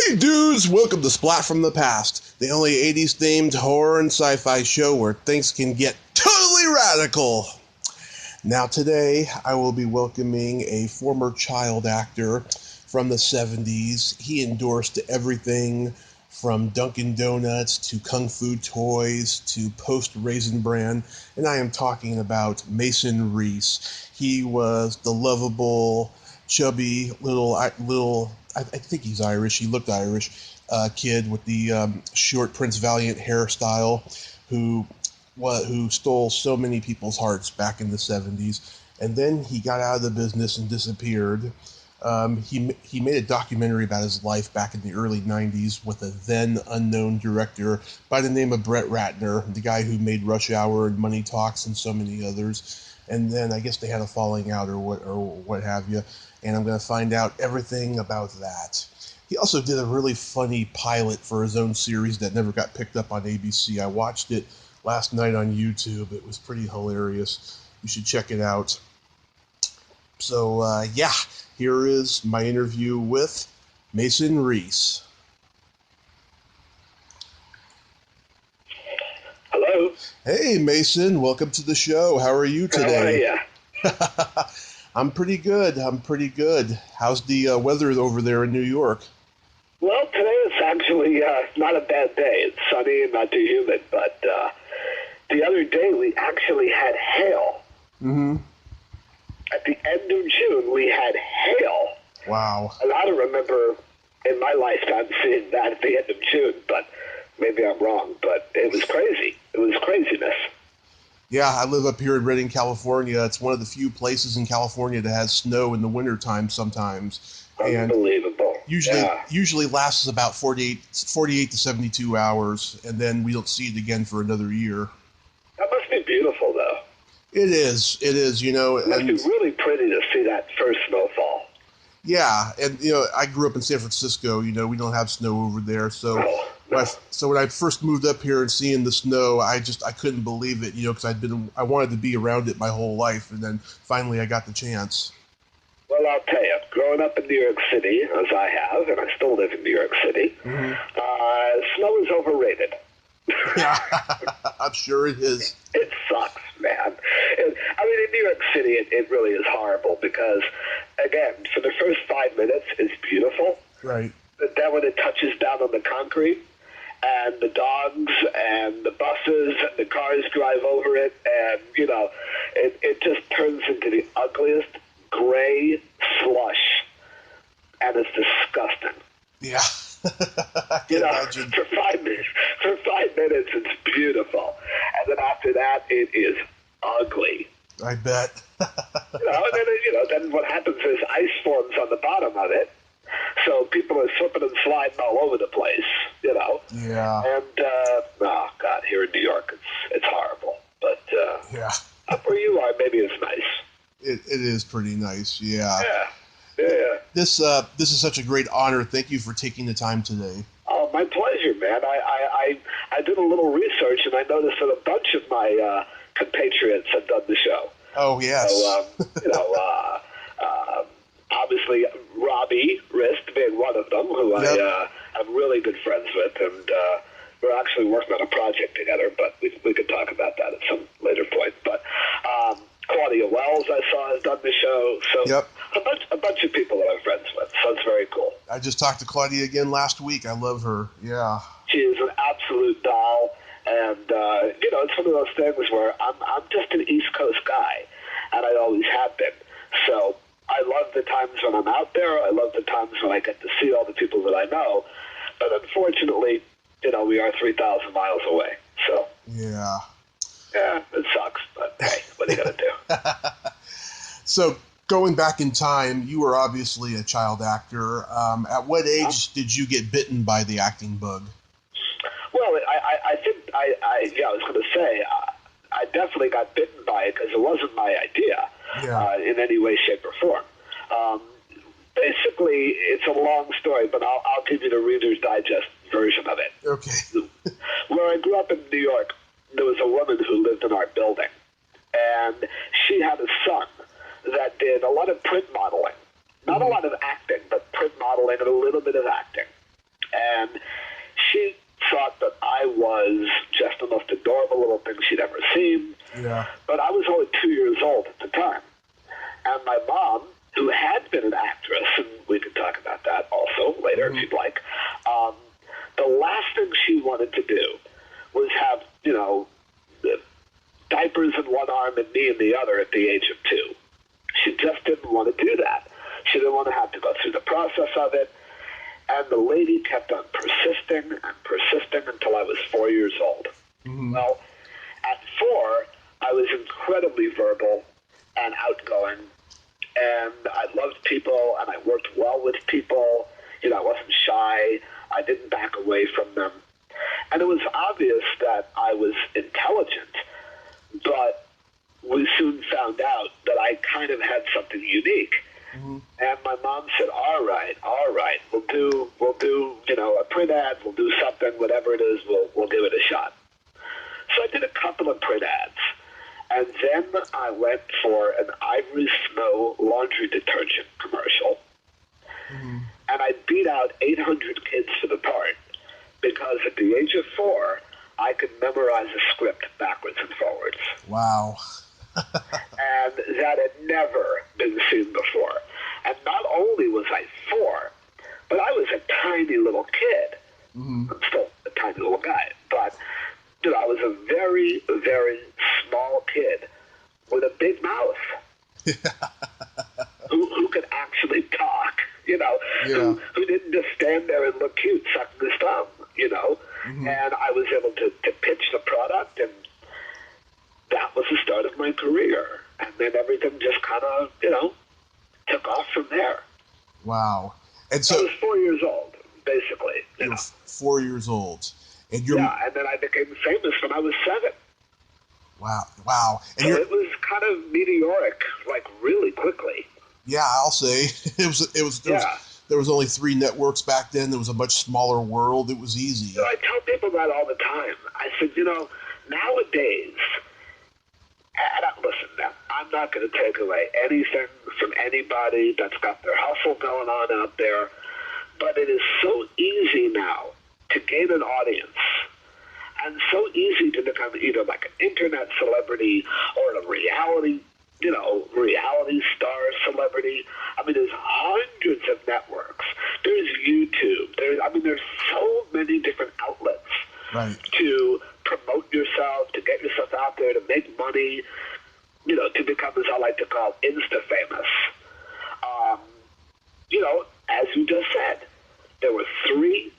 Hey dudes, welcome to Splat from the Past, the only 80s themed horror and sci-fi show where things can get totally radical. Now today, I will be welcoming a former child actor from the 70s. He endorsed everything from Dunkin Donuts to Kung Fu Toys to post Raisin Bran, and I am talking about Mason Reese. He was the lovable, chubby little I think he's Irish. He looked Irish. Kid with the short Prince Valiant hairstyle, who stole so many people's hearts back in the 70s, and then he got out of the business and disappeared. He made a documentary about his life back in the early 90s with a then unknown director by the name of Brett Ratner, the guy who made Rush Hour and Money Talks and so many others. And then I guess they had a falling out or what have you. And I'm going to find out everything about that. He also did a really funny pilot for his own series that never got picked up on ABC. I watched it last night on YouTube. It was pretty hilarious. You should check it out. So, here is my interview with Mason Reese. Hello. Hey, Mason. Welcome to the show. How are you today? How are you? I'm pretty good. How's the weather over there in New York? Well, today is actually not a bad day. It's sunny and not too humid, but the other day we actually had hail. Mm-hmm. At the end of June, we had hail. Wow. And I don't remember in my lifetime seeing that at the end of June, but maybe I'm wrong. But it was crazy. It was craziness. Yeah, I live up here in Redding, California. It's one of the few places in California that has snow in the wintertime sometimes. Unbelievable. And usually lasts about 48 to 72 hours, and then we don't see it again for another year. That must be beautiful, though. It is, you know. It must be really pretty to see that first snowfall. Yeah, and, you know, I grew up in San Francisco. You know, we don't have snow over there, so... Oh. No. So when I first moved up here and seeing the snow, I couldn't believe it, you know, because I wanted to be around it my whole life, and then finally I got the chance. Well, I'll tell you, growing up in New York City, as I have, and I still live in New York City, snow is overrated. Yeah, I'm sure it is. It sucks, man. In New York City, it really is horrible because, again, for the first 5 minutes, it's beautiful. Right. But then when it touches down on the concrete, and the dogs and the buses and the cars drive over it, and, you know, it just turns into the ugliest gray slush, and it's disgusting. Yeah. Imagine. For 5 minutes, it's beautiful, and then after that, it is ugly. I bet. Then what happens is ice forms on the bottom of it. So people are slipping and sliding all over the place, you know. Yeah. And oh God, here in New York, it's horrible. But yeah, up where you are, maybe it's nice. It is pretty nice. Yeah. Yeah. This is such a great honor. Thank you for taking the time today. Oh, my pleasure, man. I did a little research and I noticed that a bunch of my compatriots have done the show. Oh yes. So obviously, Robbie Rist being one of them, who I am really good friends with, and we're actually working on a project together, but we could talk about that at some later point. But Claudia Wells, I saw, has done the show, so a bunch of people that I'm friends with, so it's very cool. I just talked to Claudia again last week. I love her, yeah. She is an absolute doll, and, it's one of those things where I'm just an East Coast guy, and I always have been, so... I love the times when I'm out there. I love the times when I get to see all the people that I know. But unfortunately, we are 3,000 miles away. So yeah, it sucks. But hey, what are you gonna do? So going back in time, you were obviously a child actor. At what age did you get bitten by the acting bug? Well, I was going to say I definitely got bitten by it because it wasn't my idea. In any way, shape, or form. Basically, it's a long story, but I'll give you the Reader's Digest version of it. Okay. Where I grew up in New York, there was a woman who lived in our building, and she had a son that did a lot of print modeling. Not a lot of acting, but print modeling and a little bit of acting. And she thought that I was just the most adorable little thing she'd ever seen. Yeah. But I was only 2 years old at the time. And my mom, who had been an actress, and we could talk about that also later if you'd like, the last thing she wanted to do was have, diapers in one arm and me in the other at the age of 2. She just didn't want to do that. She didn't want to have to go through the process of it. And the lady kept on persisting and persisting until I was 4 years old. Mm-hmm. Well, at 4, I was incredibly verbal and outgoing, and I loved people, and I worked well with people. I wasn't shy. I didn't back away from them. And it was obvious that I was intelligent, but we soon found out that I kind of had something unique. Mm-hmm. And my mom said, all right, we'll do, a print ad, we'll do something, whatever it is, we'll give it a shot. So I did a couple of print ads, and then I went for an Ivory Snow laundry detergent commercial, and I beat out 800 kids for the part, because at the age of 4, I could memorize a script backwards and forwards. Wow. And that had never been seen before. And not only was I 4, but I was a tiny little kid. Mm-hmm. I'm still a tiny little guy, but I was a very, very small kid with a big mouth who could actually talk, who didn't just stand there and look cute sucking his thumb, Mm-hmm. And I was able to pitch the product, and that was the start of my career. And then everything just kind of, took off from there. Wow. And so I was 4 years old, basically. You were 4 years old. And and then I became famous when I was 7. Wow. And so it was kind of meteoric, like really quickly. Yeah, I'll say. There was only 3 networks back then. There was a much smaller world. It was easy. I tell people that all the time. I said, nowadays, listen now, I'm not going to take away anything from anybody that's got their hustle going on out there, but it is so easy now to gain an audience, and so easy to become either like an internet celebrity or a reality star celebrity. I mean, there's hundreds of networks. There's YouTube. There's so many different outlets to promote yourself, to get yourself out there, to make money, to become, as I like to call, Insta-famous. As you just said, there were 3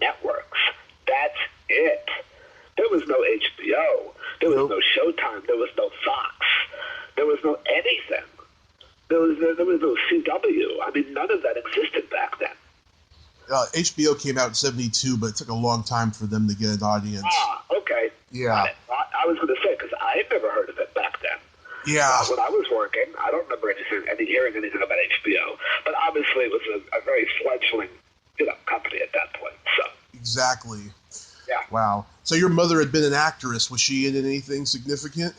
networks. That's it. There was no HBO. There was no Showtime. There was no Fox. There was no anything. There was no CW. I mean, none of that existed back then. HBO came out in 1972, but it took a long time for them to get an audience. Okay. Yeah. I was going to say, because I had never heard of it back then. Yeah. When I was working, I don't remember hearing anything about HBO, but obviously it was a very fledgling, company at that point. So. Exactly. Yeah. Wow. So your mother had been an actress. Was she in anything significant?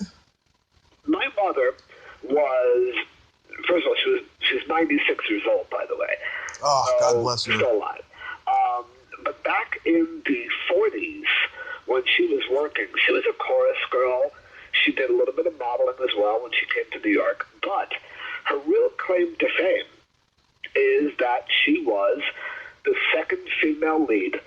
My mother was, first of all, she's 96 years old, by the way. Oh, God bless her. Still alive. But back in the 40s, when she was working, she was a chorus girl. She did a little bit of modeling as well when she came to New York. But her real claim to fame is that she was the second female lead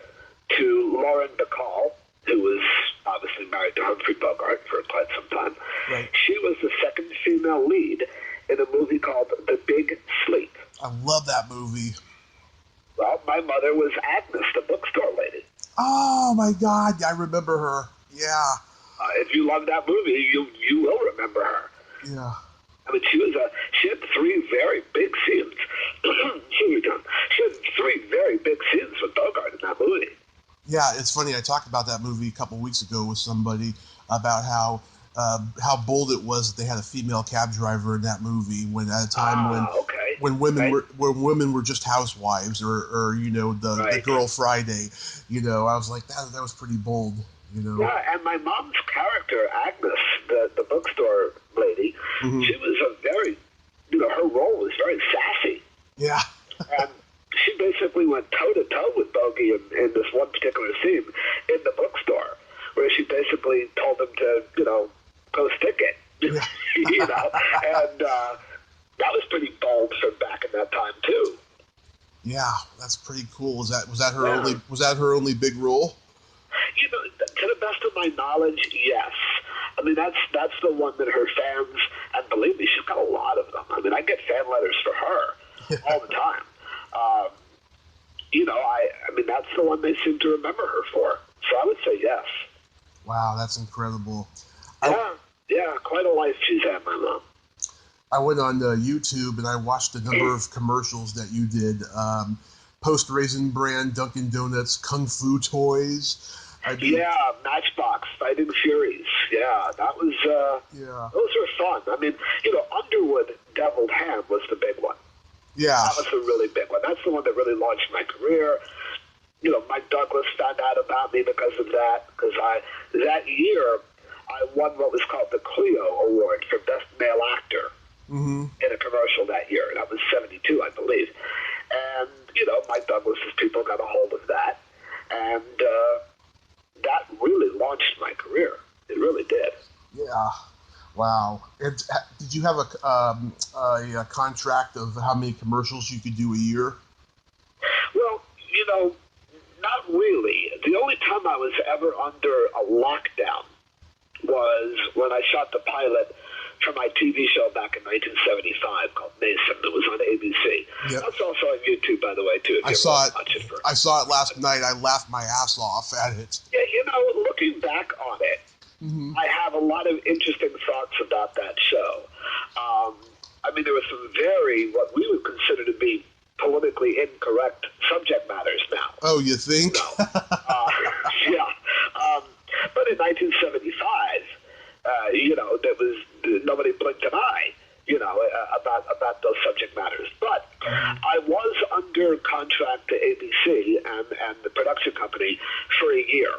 to Lauren Bacall, who was obviously married to Humphrey Bogart for quite some time. Right. She was the second female lead in a movie called The Big Sleep. I love that movie. Well, my mother was Agnes, the bookstore lady. Oh, my God. I remember her. Yeah. If you love that movie, you will remember her. Yeah. I mean, she had 3 very big scenes. She had 3 very big scenes with Bogart in that movie. Yeah, it's funny. I talked about that movie a couple weeks ago with somebody about how bold it was that they had a female cab driver in that movie when at a time when women were just housewives or the Girl Friday. I was like that was pretty bold. Yeah, and my mom's character, Agnes, the bookstore lady, she was a very, her role was very sassy. Yeah. And she basically went toe-to-toe with Bogey Rocky in this one particular scene in the bookstore, where she basically told him to, go stick it, and that was pretty bold for back in that time too. Yeah, that's pretty cool. Was that her only big role? To the best of my knowledge, yes. I mean, that's the one that her fans, and believe me, she's got a lot of them. I mean, I get fan letters for her all the time. I mean, that's the one they seem to remember her for. So I would say yes. Wow, that's incredible. Yeah, quite a life she's had, my mom. I went on YouTube and I watched a number of commercials that you did. Post Raisin Bran, Dunkin Donuts, Kung Fu toys. Matchbox, Fighting Furies. Yeah, that was, those were fun. I mean, Underwood Deviled Ham was the big one. Yeah. That was the really big one. That's the one that really launched my career. Mike Douglas found out about me because of that, because that year, I won what was called the Clio Award for Best Male Actor in a commercial that year. That was 72, I believe. And, Mike Douglas's people got a hold of that. And that really launched my career. It really did. Yeah. Wow. And did you have a contract of how many commercials you could do a year? Well, not really. The only time I was ever under a lockdown was when I shot the pilot for my TV show back in 1975 called Mason. It was on ABC. Yep. That's also on YouTube, by the way, too. I saw it last night. I laughed my ass off at it. Yeah, looking back on it, I have a lot of interesting thoughts about that show. I mean, there were some what we would consider to be politically incorrect subject matters now. Oh, you think? Yeah. But in 1975, there was nobody blinked an eye, about those subject matters. But I was under contract to ABC and the production company for a year.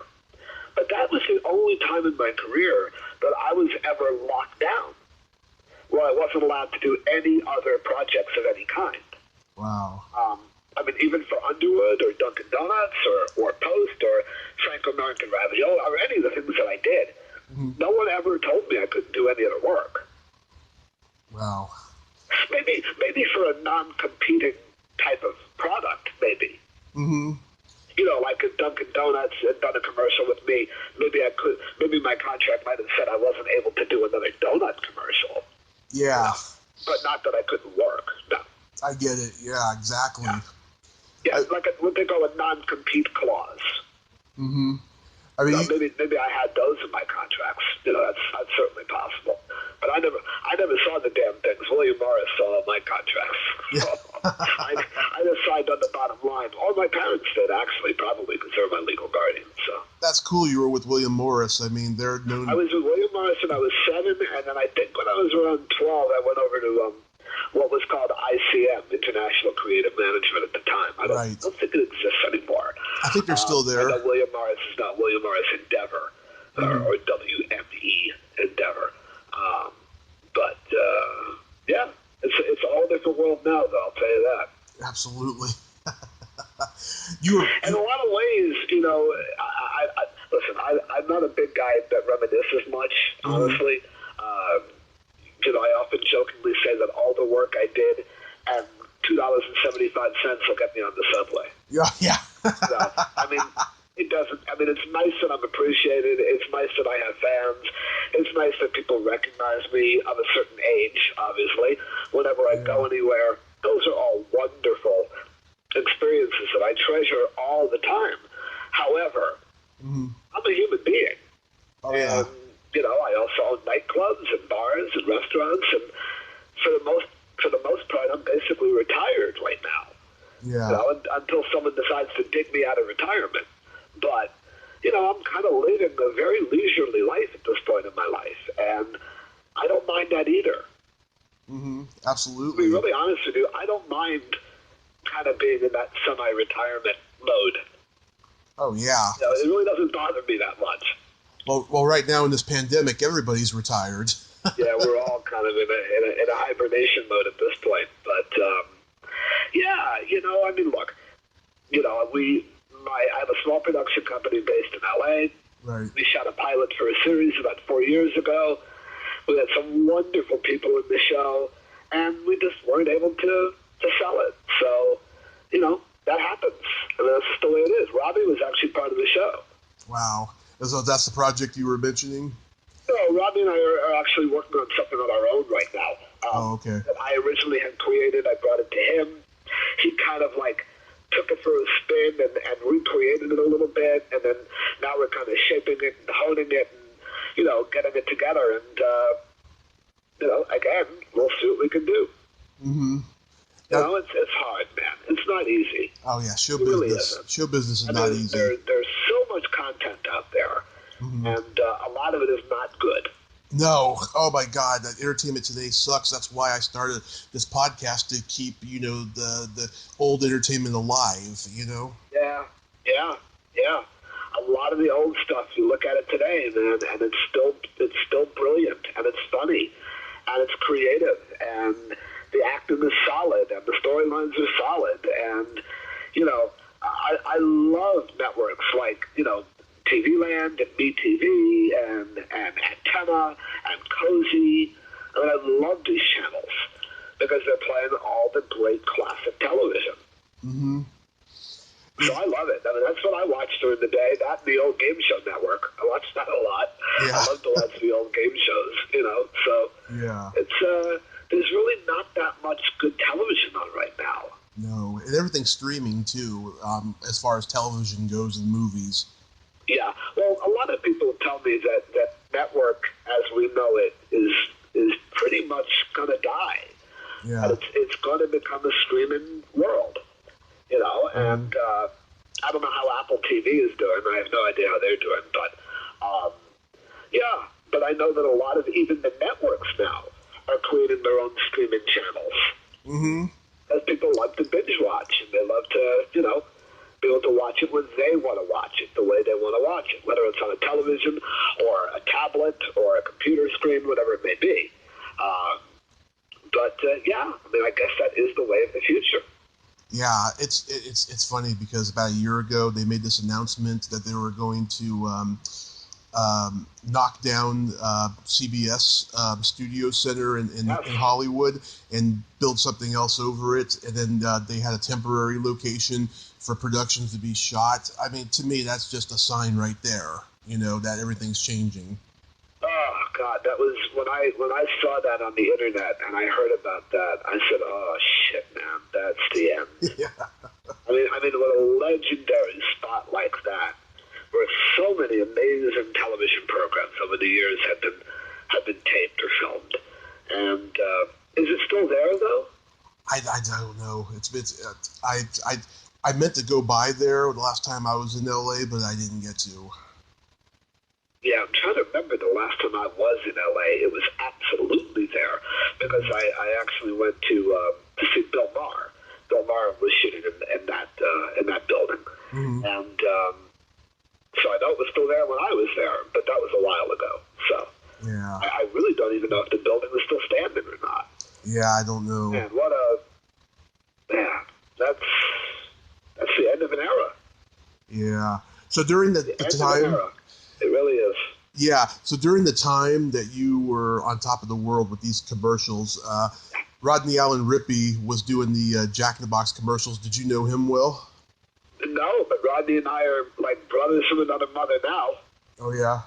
But that was the only time in my career that I was ever locked down, where I wasn't allowed to do any other projects of any kind. Wow. I mean, even for Underwood or Dunkin Donuts or Post or Franco-American Ravioli or any of the things that I did, no one ever told me I couldn't do any other work. Wow. Maybe for a non-competing type of product, maybe. Like if Dunkin Donuts had done a commercial with me, maybe my contract might have said I wasn't able to do another donut commercial. Yeah. But not that I couldn't work, no. I get it. Yeah, exactly. Yeah, like what they call a non-compete clause. I mean, maybe I had those in my contracts. That's certainly possible. But I never saw the damn things. William Morris saw all my contracts. Yeah. I just signed on the bottom line. Or my parents did, actually, probably, because they're my legal guardians. So that's cool. You were with William Morris. I mean, they're known. I was with William Morris when I was 7, and then I think when I was around 12, I went over to what was called ICM, International Creative Management at the time. I don't think it exists anymore. I think they're still there. I know William Morris is not William Morris Endeavor, or WME Endeavor. But yeah, it's a whole different world now, though, I'll tell you that. Absolutely. In a lot of ways, I'm not a big guy that reminisces much, honestly. I often jokingly say that all the work I did and $2.75 will get me on the subway. Yeah. I mean, it doesn't. I mean, it's nice that I'm appreciated. It's nice that I have fans. It's nice that people recognize me of a certain age, obviously, whenever I go anywhere. Those are all wonderful experiences that I treasure all the time. However, I'm a human being. And, I also own nightclubs and bars and restaurants, and for the most part, I'm basically retired right now. Yeah. Until someone decides to dig me out of retirement. But, I'm kind of living a very leisurely life at this point in my life, and I don't mind that either. Absolutely. To be really honest with you, I don't mind kind of being in that semi-retirement mode. Oh, yeah. It really doesn't bother me that much. Well, right now in this pandemic, everybody's retired. Yeah, we're all kind of in a hibernation mode at this point. But, I mean, look, I have a small production company based in L.A. Right. We shot a pilot for a series about 4 years ago. We had some wonderful people in the show, and we just weren't able to sell it. So, that happens. And that's just the way it is. Robbie was actually part of the show. Wow. So that's the project you were mentioning? No, Robbie and I are actually working on something on our own right now. Okay. That I originally had created. I brought it to him. He kind of took it for a spin and recreated it a little bit, and then now we're kind of shaping it and honing it and, getting it together. And, again, we'll see what we can do. Mm-hmm. It's hard, man. It's not easy. Oh, yeah. Show business. Really show business is not easy. There's so much content out there, and a lot of it is not good. No. Oh, my God. That Entertainment Today sucks. That's why I started this podcast, to keep, the old entertainment alive, Yeah. A lot of the old stuff, you look at it today, man, and it's still brilliant, and it's funny, and it's creative, and the acting is solid, and the storylines are solid, and, I love networks like, TV Land and MeTV and Antenna and Cozy. I mean, I love these channels because they're playing all the great classic television. Mm-hmm. So I love it. I mean, that's what I watch during the day. That and the old Game Show Network. I watch that a lot. Yeah. I love to watch the old game shows, So yeah. It's there's really not that much good television on right now. No, and everything's streaming too, as far as television goes and movies. Yeah. Well, a lot of people tell me that network, as we know it, is pretty much going to die. Yeah. And it's going to become a streaming world, and I don't know how Apple TV is doing. I have no idea how they're doing, but but I know that a lot of even the networks now are creating their own streaming channels. Mm-hmm. Because people like to binge watch, and they love to, be able to watch it when they want to watch it, the way they want to watch it, whether it's on a television or a tablet or a computer screen, whatever it may be. I guess that is the way of the future. Yeah, it's funny because about a year ago they made this announcement that they were going to knock down CBS Studio Center in Hollywood and build something else over it, and then they had a temporary location for productions to be shot. I mean, to me, that's just a sign right there, that everything's changing. Oh God, that was when I saw that on the internet and I heard about that. I said, "Oh shit, man, that's the end." Yeah. I mean, what a legendary spot like that, where so many amazing television programs over the years have been taped or filmed. And is it still there though? I don't know. I meant to go by there the last time I was in LA, but I didn't get to. Yeah, I'm trying to remember the last time I was in LA. It was absolutely there because I actually went to see Bill Maher. Bill Maher was shooting in that building, and so I know it was still there when I was there, but that was a while ago. So yeah, I really don't even know if the building was still standing or not. Yeah, I don't know. Man, that's the end of an era. Yeah. So during the time. It really is. Yeah. So during the time that you were on top of the world with these commercials, Rodney Allen Rippey was doing the Jack in the Box commercials. Did you know him well? No, but Rodney and I are like brothers from another mother now. Oh, yeah?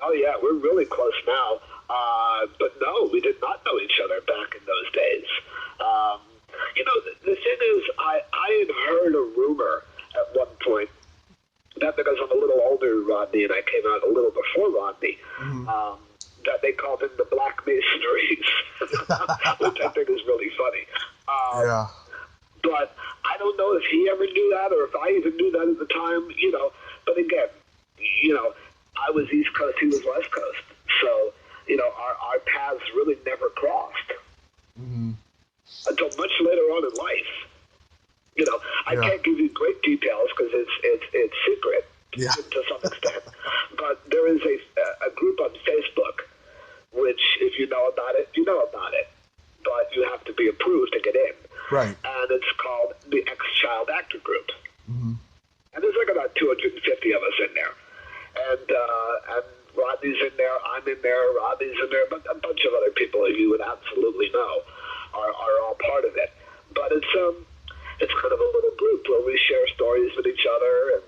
Oh, yeah. We're really close now. But no, we did not know each other back in those days. The thing is, I had heard a rumor at one point, that because I'm a little older than Rodney and I came out a little before Rodney, that they called him the Black Mason Reese, which I think is really funny. Yeah. But I don't know if he ever knew that or if I even knew that at the time, But again, I was East Coast, he was West Coast. So, our paths really never crossed until much later on in life. I can't give you great details because it's secret to some extent. But there is a group on Facebook, which if you know about it, you know about it. But you have to be approved to get in. Right. And it's called the Ex-Child Actor Group. And there's like about about 250 of us in there. And Rodney's in there, I'm in there, Robbie's in there, but a bunch of other people who you would absolutely know are all part of it. But it's kind of a little group where we share stories with each other and,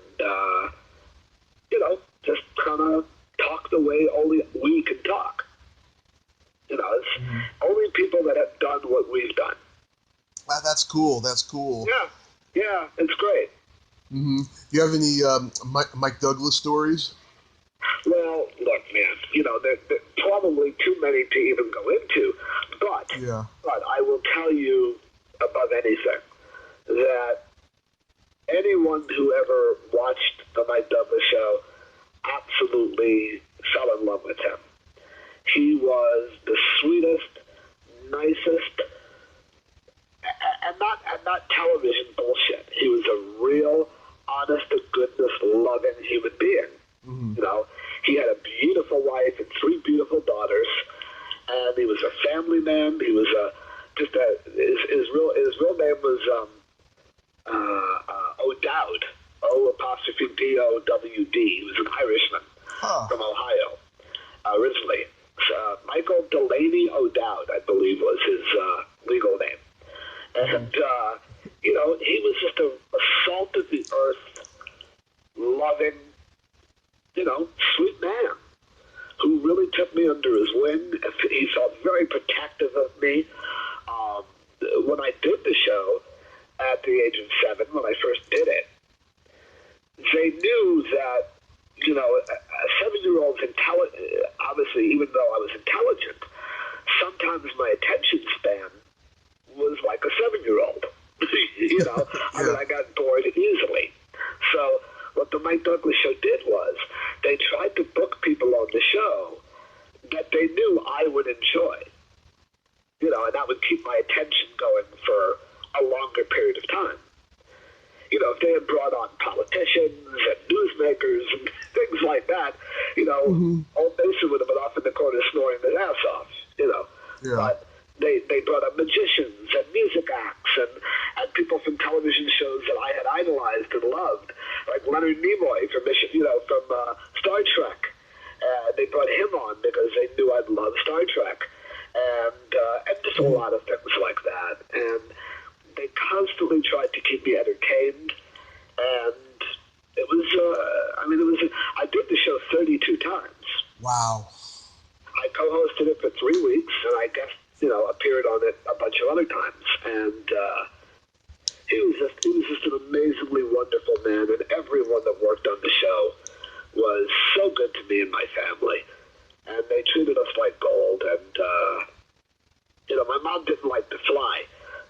just kind of talk the way only we can talk. It's only people that have done what we've done. That's cool. That's cool. Yeah, it's great. Mm-hmm. Do you have any Mike Douglas stories? Well, look, man, there probably too many to even go into, but I will tell you above anything that anyone who ever watched the Mike Douglas show absolutely fell in love with him. He was the sweetest, nicest, and not television bullshit. He was a real, honest to goodness, loving human being. Mm-hmm. He had a beautiful wife and 3 beautiful daughters, and he was a family man. He was his real name was O'Dowd, O''D. He was an Irishman from Ohio originally. Michael Delaney O'Dowd, I believe, was his legal name. And, he was just a salt of the earth, loving, sweet man who really took me under his wing. He felt very protective of me. When I did the show at the age of 7, when I first did it, they knew that, a 7-year-old's obviously, even though I was intelligent, sometimes my attention span was like a 7-year-old. I mean, I got bored easily. So what the Mike Douglas show did was they tried to book people on the show that they knew I would enjoy. And that would keep my attention going for a longer period of time. If they had brought on politicians and newsmakers and things like that, old Mason would have been off in the corner snoring his ass off, But they brought up magicians and music acts and people from television shows that I had idolized and loved, like Leonard Nimoy from Star Trek. They brought him on because they knew I'd love Star Trek, and just a lot of things like that. And they constantly tried to keep me entertained, and it was, I did the show 32 times. Wow. I co-hosted it for 3 weeks, and I guess, appeared on it a bunch of other times, and he was just an amazingly wonderful man, and everyone that worked on the show was so good to me and my family, and they treated us like gold, and, my mom didn't like to fly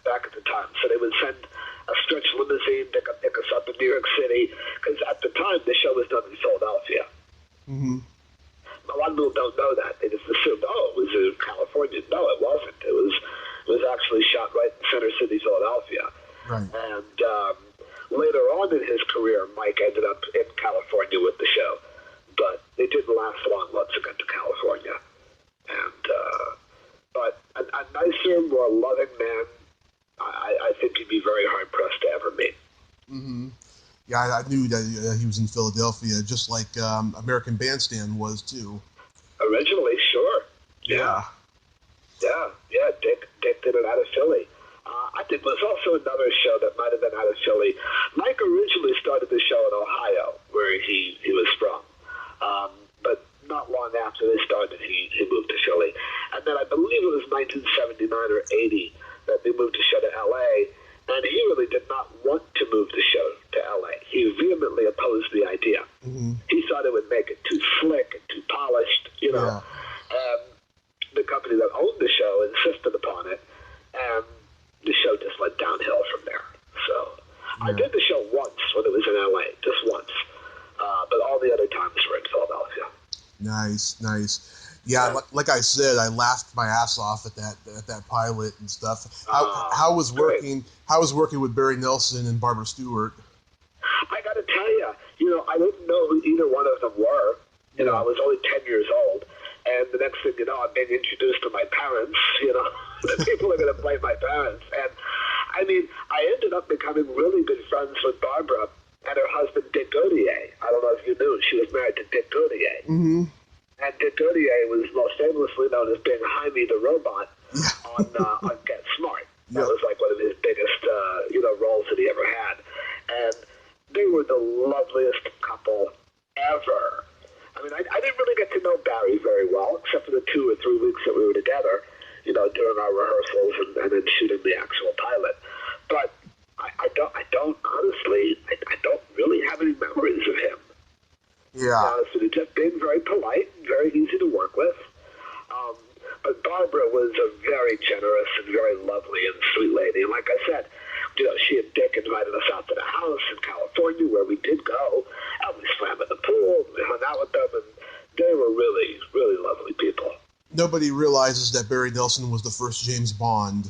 back at the time, so they would send a stretch limousine to pick us up in New York City, because at the time the show was done in Philadelphia. Mm-hmm. A lot of people don't know that. They just assumed, it was in California. No, it wasn't. It was actually shot right in Center City, Philadelphia. Right. And later on in his career, Mike ended up in California with the show, but it didn't last long once it got to California. And but a nicer, more loving man, I think he'd be very hard-pressed to ever meet. Mm-hmm. Yeah, I knew that he was in Philadelphia, just like American Bandstand was, too. Originally, sure. Yeah. Dick did it out of Philly. I think there was also another show that might have been out of Philly. Mike originally started the show in Ohio, where he was from. But not long after they started, he moved to Philly. And then I believe it was 1979 or 80 that they moved the show to L.A., and he really did not want to move the show to L.A. He vehemently opposed the idea. Mm-hmm. He thought it would make it too slick and too polished, Yeah. The company that owned the show insisted upon it, and the show just went downhill from there. So I did the show once when it was in L.A., just once. But all the other times were in Philadelphia. Nice. Yeah, like I said, I laughed my ass off at that pilot and stuff. How was working with Barry Nelson and Barbara Stewart? I got to tell you, I didn't know who either one of them were. I was only 10 years old, and the next thing you know, I'm being introduced to my parents. The people are going to play my parents, and I ended up becoming really good friends with Barbara and her husband, Dick Gautier. I don't know if you knew, she was married to Dick Gautier. Mm-hmm. And Dick Gautier was most famously known as being Jaime the Robot on Get Smart. That was like one of his biggest, roles that he ever had. And they were the loveliest couple ever. I mean, I didn't really get to know Barry very well, except for the 2 or 3 weeks that we were together, during our rehearsals and then shooting the actual pilot. But I don't honestly, I don't really have any memories of him. Yeah. So he's just being very polite and very easy to work with. But Barbara was a very generous and very lovely and sweet lady. And like I said, she and Dick invited us out to the house in California where we did go. And we swam in the pool and we hung out with them. And they were really, really lovely people. Nobody realizes that Barry Nelson was the first James Bond.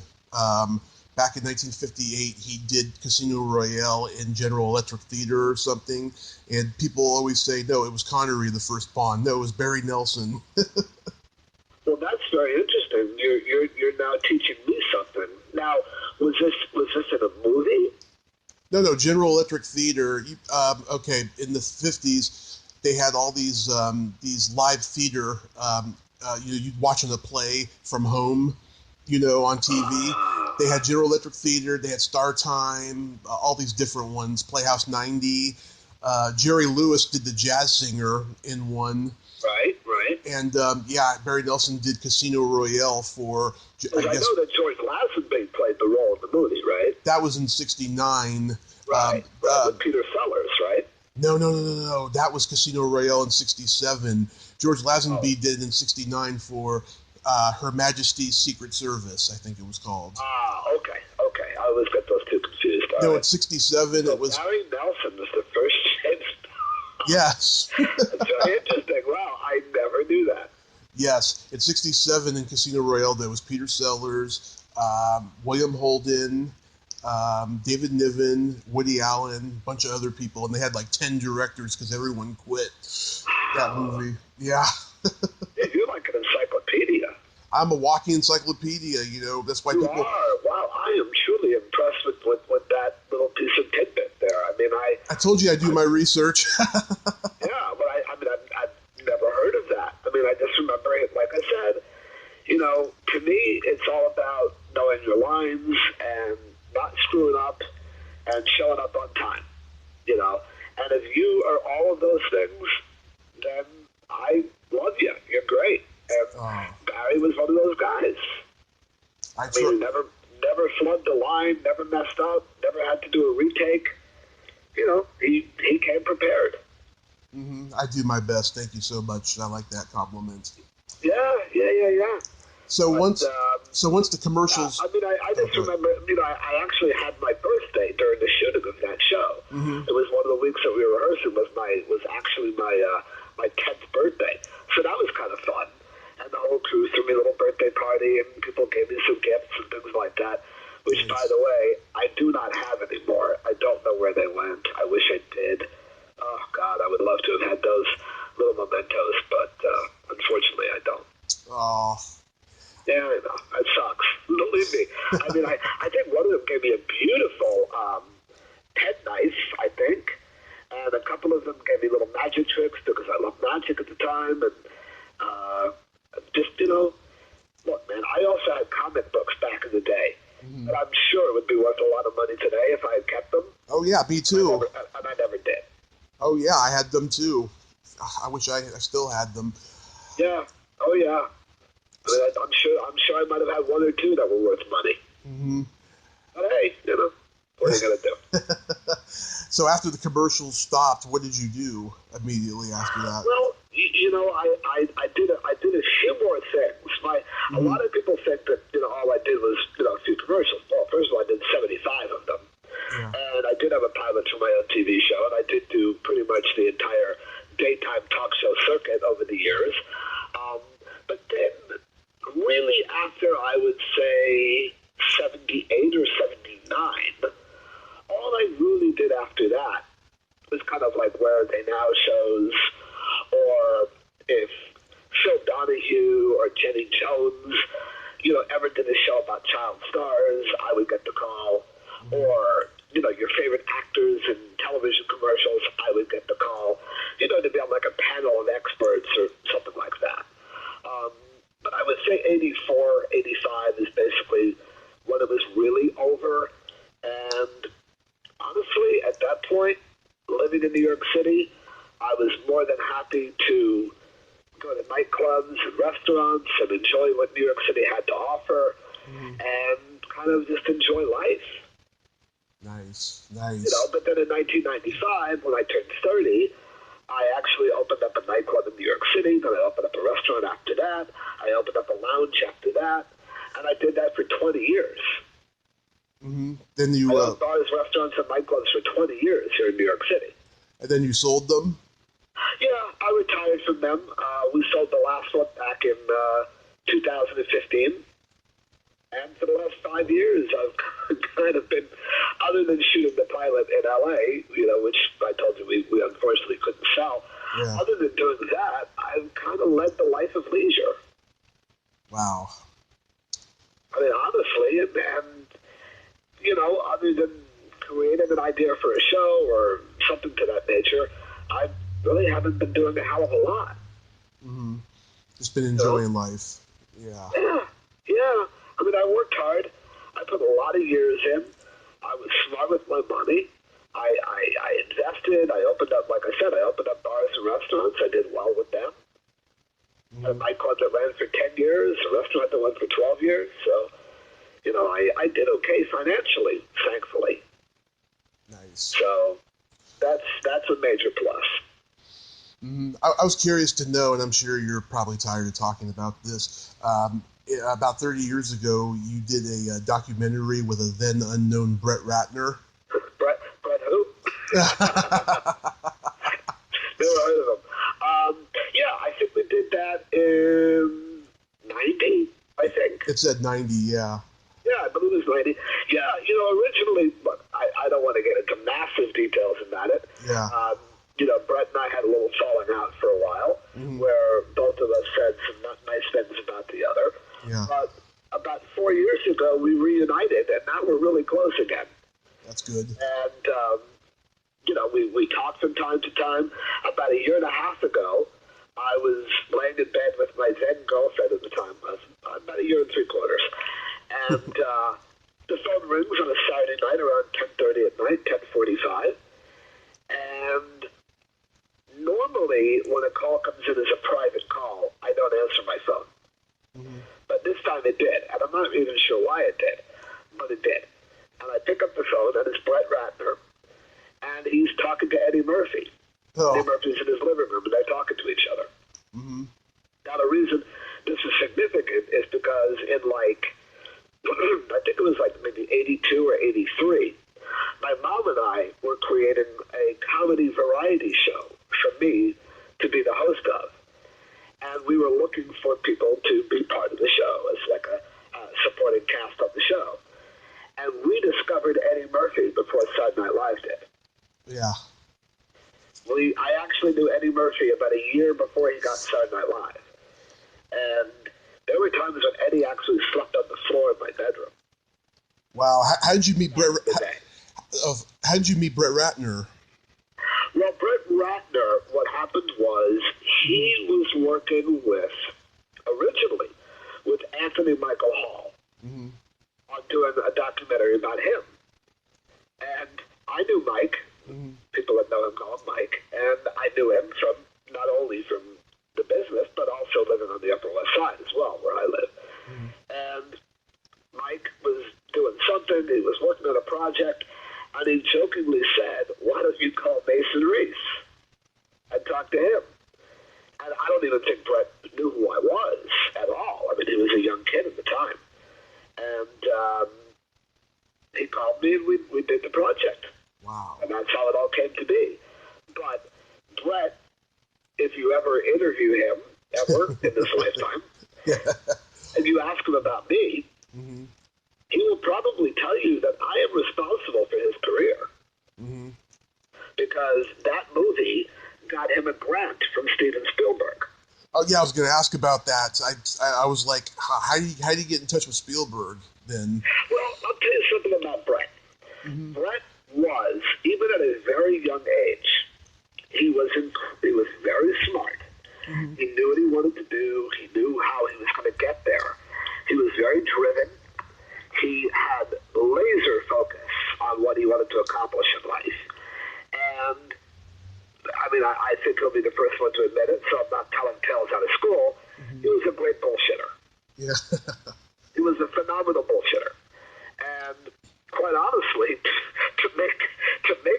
Back in 1958, he did Casino Royale in General Electric Theater or something. And people always say, no, it was Connery, the first Bond. No, it was Barry Nelson. Well, that's very interesting. You're now teaching me something. Now, was this in a movie? No, General Electric Theater. Okay, in the 50s, they had all these live theater. You'd watching a play from home, on TV. They had General Electric Theater. They had Star Time. All these different ones. Playhouse 90. Jerry Lewis did the Jazz Singer in one. Right. And, Barry Nelson did Casino Royale for... I know that George Lazenby played the role in the movie, right? That was in 69. Right. With Peter Sellers, right? No. That was Casino Royale in 67. George Lazenby did it in 69 for Her Majesty's Secret Service, I think it was called. Okay. I always get those two confused. No, it's 67. So it was Barry Nelson was the first James Bond. Yes. That's very interesting. Wow, I never knew that. Yes. In 67 in Casino Royale, there was Peter Sellers, William Holden, David Niven, Woody Allen, a bunch of other people, and they had like 10 directors because everyone quit that movie. Yeah. Yeah, you're like an encyclopedia. I'm a walking encyclopedia, that's why you people... are. Wow, I am truly impressed with that little piece of tidbit there. I mean, I told you I do my research. Yeah, but I've never heard of that. I mean, I just remember it, like I said, to me, it's all about knowing your lines and not screwing up and showing up on time, And if you are all of those things, then I love you. You're great. And Barry was one of those guys. I mean, never flubbed a line, never messed up, never had to do a retake. He came prepared. Mm-hmm. I do my best. Thank you so much. I like that compliment. Yeah. So once the commercials... I just remember, I actually had my birthday during the shooting of that show. Mm-hmm. It was one of the weeks that we were rehearsing was actually my 10th birthday. So that was kind of fun. And the whole crew threw me a little birthday party, and people gave me some gifts and things like that, which, by the way, I do not have anymore. I don't know where they went. I wish I did. Oh, God, I would love to have had those little mementos, but unfortunately I don't. Oh. Yeah, I know. It sucks. Believe me. I mean, I think one of them gave me a beautiful pen knife, I think, and a couple of them gave me little magic tricks because I loved magic at the time, and look, man, I also had comic books back in the day, and I'm sure it would be worth a lot of money today if I had kept them. Oh, yeah, me too. And I never did. Oh, yeah, I had them too. I wish I still had them. Yeah. Oh, yeah. I mean, I'm sure I might have had one or two that were worth money. Mm-hmm. But hey, what are you going to do? So after the commercials stopped, what did you do immediately after that? Well, I did a few more things. A lot of people think that all I did was a few commercials. Well, first of all, I did 75 of them, and I did have a pilot for my own TV show, and I did do pretty much the entire daytime talk show circuit over the years. But then, really, after I would say 78 or 79, all I really did after that was kind of like Where Are They Now shows, or if Phil Donahue or Jenny Jones, ever did a show about child stars, I would get the call. Or, your favorite actors in television commercials, I would get the call, to be on like a panel of experts or something like that. But I would say 84, 85 is basically when it was really over. And honestly, at that point, living in New York City, I was more than happy to go to nightclubs and restaurants and enjoy what New York City had to offer and kind of just enjoy life. Nice. But then in 1995, when I turned 30, I actually opened up a nightclub in New York City. Then I opened up a restaurant after that. I opened up a lounge after that. And I did that for 20 years. Mm-hmm. Then you... I owned bars, restaurants, and nightclubs for 20 years here in New York City. And then you sold them? Yeah, I retired from them. We sold the last one back in 2015. And for the last 5 years, I've kind of been, other than shooting the pilot in L.A., which I told you we unfortunately couldn't sell, other than doing that, I've kind of led the life of leisure. Wow. I mean, honestly, and other than creating an idea for a show or something to that nature, I really haven't been doing a hell of a lot. Mm-hmm. Just been enjoying life. Yeah. Yeah. I mean, I worked hard. I put a lot of years in. I was smart with my money. I invested. I opened up, like I said, I opened up bars and restaurants. I did well with them. A nightclub that ran for 10 years, a restaurant that went for 12 years. So, I did okay financially, thankfully. Nice. So that's a major plus. Mm-hmm. I was curious to know, and I'm sure you're probably tired of talking about this. About 30 years ago, you did a documentary with a then unknown Brett Ratner. Brett who? Never heard of him. Yeah, I think we did that in 90, I think. It said 90, yeah. Yeah, I believe it was 90. Yeah, originally, look, I don't want to get into massive details about it. Yeah. Brett and I had a little falling out for a while, where both of us said some not nice things about the other. Yeah. But about 4 years ago, we reunited, and now we're really close again. That's good. And, we talk from time to time. About a year and a half ago, I was laying in bed with my then girlfriend at the time. I was about a year and 3/4. And the phone rings on a Saturday night around 10:30 at night, 10:45. And normally, when a call comes in as a private call, I don't answer my phone. But this time it did, and I'm not even sure why it did, but it did. And I pick up the phone, and it's Brett Ratner, and he's talking to Eddie Murphy. Oh. Eddie Murphy's in his living room, and they're talking to each other. Now, the reason this is significant is because in I think it was maybe 82 or 83, my mom and I were creating a comedy variety show for me to be the host of. And we were looking for people to be part of the show as like a supporting cast of the show. And we discovered Eddie Murphy before Saturday Night Live did. Yeah. I actually knew Eddie Murphy about a year before he got Saturday Night Live. And there were times when Eddie actually slept on the floor in my bedroom. Wow. How did you meet Brett? How did you meet Brett Ratner? Well, Brett Ratner, what happened was he was working originally with Anthony Michael Hall on doing a documentary about him. And I knew Mike. People that know him call him Mike. And I knew him not only from the business, but also living on the Upper West Side as well, where I live. And Mike was doing something. He was working on a project. And he jokingly said, "Why don't you call Mason Reese and talk to him?" And I don't even think Brett knew who I was at all. I mean, he was a young kid at the time. And he called me, and we did the project. Wow. And that's how it all came to be. But Brett, if you ever interview him ever in this lifetime, and you ask him about me, he will probably tell you that I am responsible for his career. Because that movie got him a grant from Steven Spielberg. Oh, yeah, I was going to ask about that. I was like, how do you get in touch with Spielberg then? Well, I'll tell you something about Brett. Brett young age. He was very smart. Mm-hmm. He knew what he wanted to do. He knew how he was going to get there. He was very driven. He had laser focus on what he wanted to accomplish in life. And, I mean, I think he'll be the first one to admit it, so I'm not telling tales out of school. Mm-hmm. He was a great bullshitter. Yeah. He was a phenomenal bullshitter. And quite honestly, to make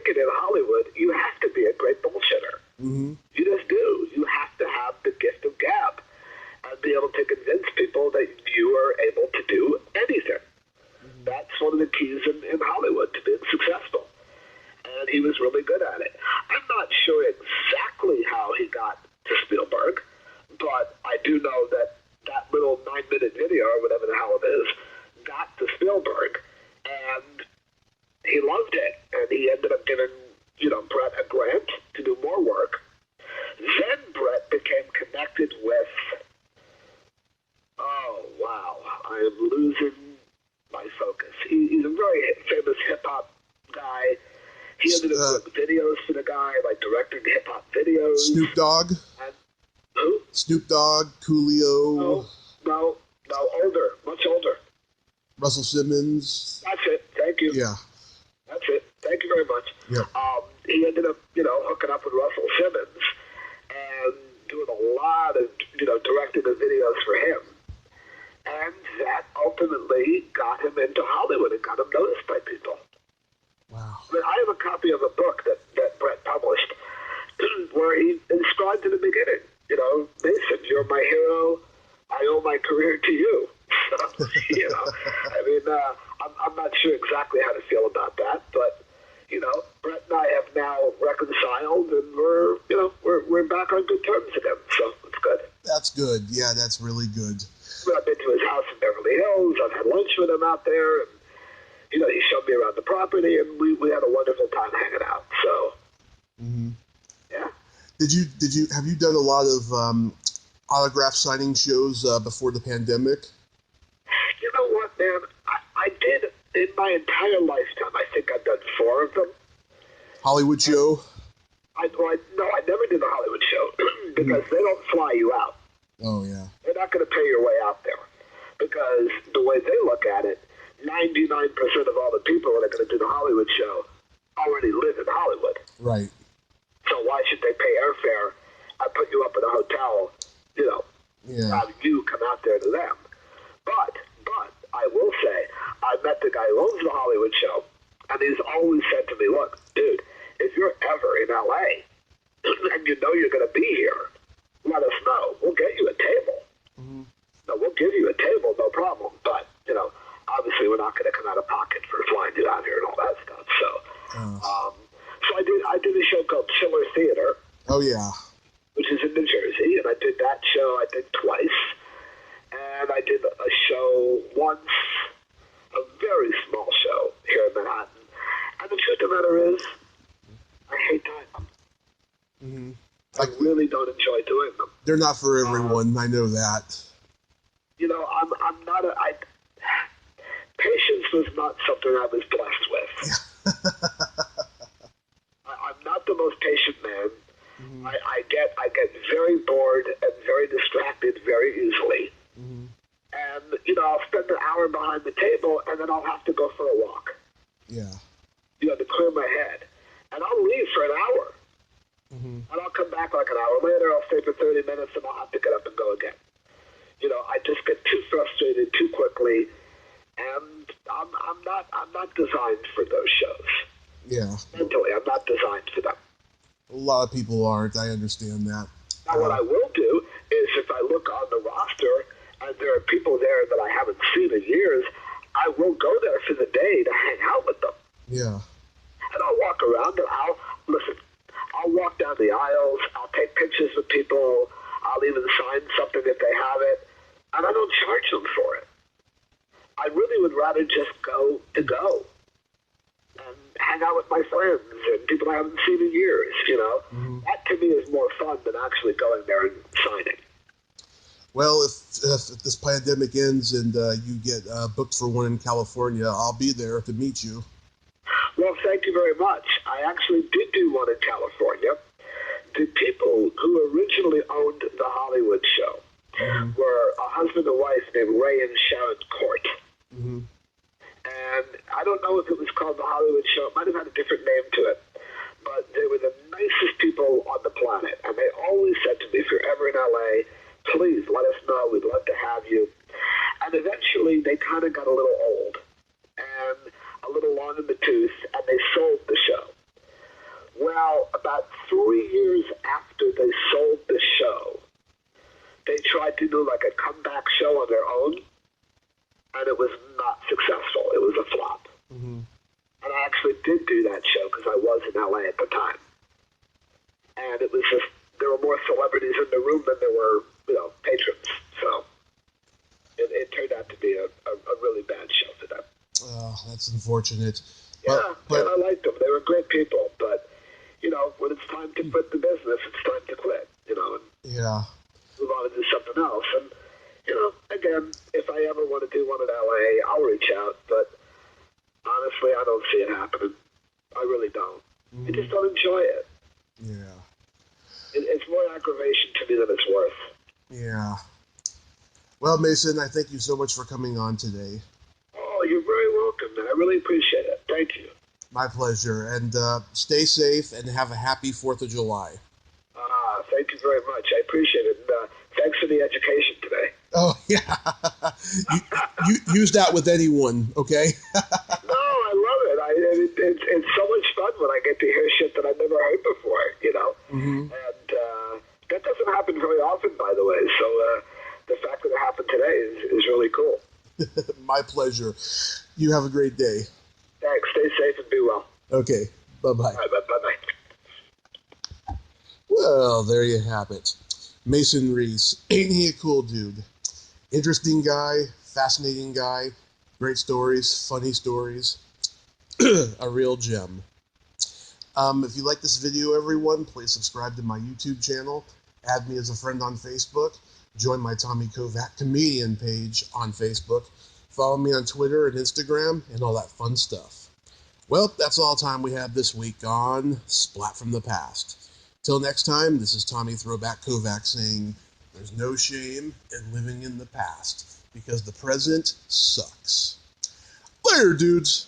it in Hollywood, you have to be a great bullshitter. Mm-hmm. You just do. You have to have the gift of gab and be able to convince people that you are able to do anything. Mm-hmm. That's one of the keys in Hollywood to being successful. And he was really good at it. I'm not sure exactly how he got to Spielberg, but I do know that little 9-minute video, or whatever the hell it is, got to Spielberg, and he loved it. And he ended up giving, Brett a grant to do more work. Then Brett became connected with, oh, wow, I am losing my focus. He's a very famous hip-hop guy. He ended up doing videos for the guy, like directing hip-hop videos. Snoop Dogg? And who? Snoop Dogg, Coolio. No, older, much older. Russell Simmons. That's it, thank you. Yeah. That's it, thank you very much. Yep. He ended up, hooking up with Russell Simmons and doing a lot of, directing the videos for him. And that ultimately got him into Hollywood and got him noticed by people. Wow. I mean, I have a copy of a book that Brett published where he inscribed in the beginning, Mason, you're my hero. I owe my career to you. So, I mean, I'm not sure exactly how to feel about that, but, Brett and I have now reconciled, and we're back on good terms again, so it's good. That's good. Yeah, that's really good. I've been to his house in Beverly Hills. I've had lunch with him out there, and, he showed me around the property, and we had a wonderful time hanging out, so, yeah. Have you done a lot of autograph signing shows before the pandemic? You know what, man? I did, in my entire lifetime, I think I've done 4 of them. Hollywood show? I never did the Hollywood show because they don't fly you out. Oh, yeah. They're not going to pay your way out there because the way they look at it, 99% of all the people that are going to do the Hollywood show already live in Hollywood. Right. So why should they pay airfare and put you up in a hotel, have you come out there to them? But I will say, I met the guy who owns the Hollywood show, and he's always said to me, look, dude, if you're ever in L.A. and you're going to be here, let us know. We'll get you a table. Mm-hmm. No, we'll give you a table, no problem. But, obviously we're not going to come out of pocket for flying you out here and all that stuff. So, so I did a show called Chiller Theater. Oh, yeah. Which is in New Jersey, and I did that show, I think, twice. And I did a show once, a very small show here in Manhattan. And the truth of the matter is, I hate doing them. Mm-hmm. I really don't enjoy doing them. They're not for everyone, I know that. I'm not patience was not something I was blessed with. I'm not the most patient man. Mm-hmm. I get very bored and very distracted very easily. Mm-hmm. And, I'll spend an hour behind the table, and then I'll have to go for a walk. Yeah. To clear my head. And I'll leave for an hour. Mm-hmm. And I'll come back like an hour later, I'll stay for 30 minutes, and I'll have to get up and go again. I just get too frustrated too quickly, and I'm not designed for those shows. Yeah. Mentally, I'm not designed for them. A lot of people aren't. I understand that. Now, what I will do is if I look on the roster and there are people there that I haven't seen in years, I will go there for the day to hang out with them. Yeah. And I'll walk around and I'll walk down the aisles, I'll take pictures with people, I'll even sign something if they have it, and I don't charge them for it. I really would rather just go and hang out with my friends and people I haven't seen in years, Mm-hmm. That to me is more fun than actually going there and signing. Well, if this pandemic ends and you get booked for one in California, I'll be there to meet you. Well, thank you very much. I actually did do one in California. The people who originally owned the Hollywood show were a husband and wife named Ray and Sharon Court. And I don't know if it was called the Hollywood show. It might have had a different name to it. But they were the nicest people on the planet. And they always said to me, if you're ever in L.A., please let us know. We'd love to have you. And eventually they kind of got a little old and a little long in the tooth, and they sold the show. Well, about 3 years after they sold the show, they tried to do like a comeback show on their own, and it was not successful. It was a flop. And I actually did do that show because I was in LA at the time. And it was just, there were more celebrities in the room than there were, patrons. So it turned out to be a really bad show for them. Oh, that's unfortunate. Yeah, and I liked them. They were great people. But, when it's time to quit the business, it's time to quit, and move on and do something else. And, again, if I ever want to do one in LA, I'll reach out. But honestly, I don't see it happening. I really don't. I just don't enjoy it. Yeah. It's more aggravation to me than it's worth. Yeah. Well, Mason, I thank you so much for coming on today. Oh, you're very welcome, man. I really appreciate it. Thank you. My pleasure. And stay safe and have a happy 4th of July. Thank you very much. I appreciate it. And thanks for the education today. Oh, yeah. you use that with anyone, okay? No, I love it. It's so much fun when I get to hear shit that I've never heard before, And that doesn't happen very often, by the way. So the fact that it happened today is really cool. My pleasure. You have a great day. Thanks. Stay safe and be well. Okay. Bye-bye. All right, bye-bye. Well, there you have it. Mason Reese. Ain't he a cool dude? Interesting guy, fascinating guy, great stories, funny stories. A real gem. If you like this video, everyone, please subscribe to my YouTube channel. Add me as a friend on Facebook. Join my Tommy Kovac comedian page on Facebook. Follow me on Twitter and Instagram and all that fun stuff. Well, that's all time we have this week on Splat from the Past. Till next time, this is Tommy Throwback Kovac saying, there's no shame in living in the past because the present sucks. Later, dudes.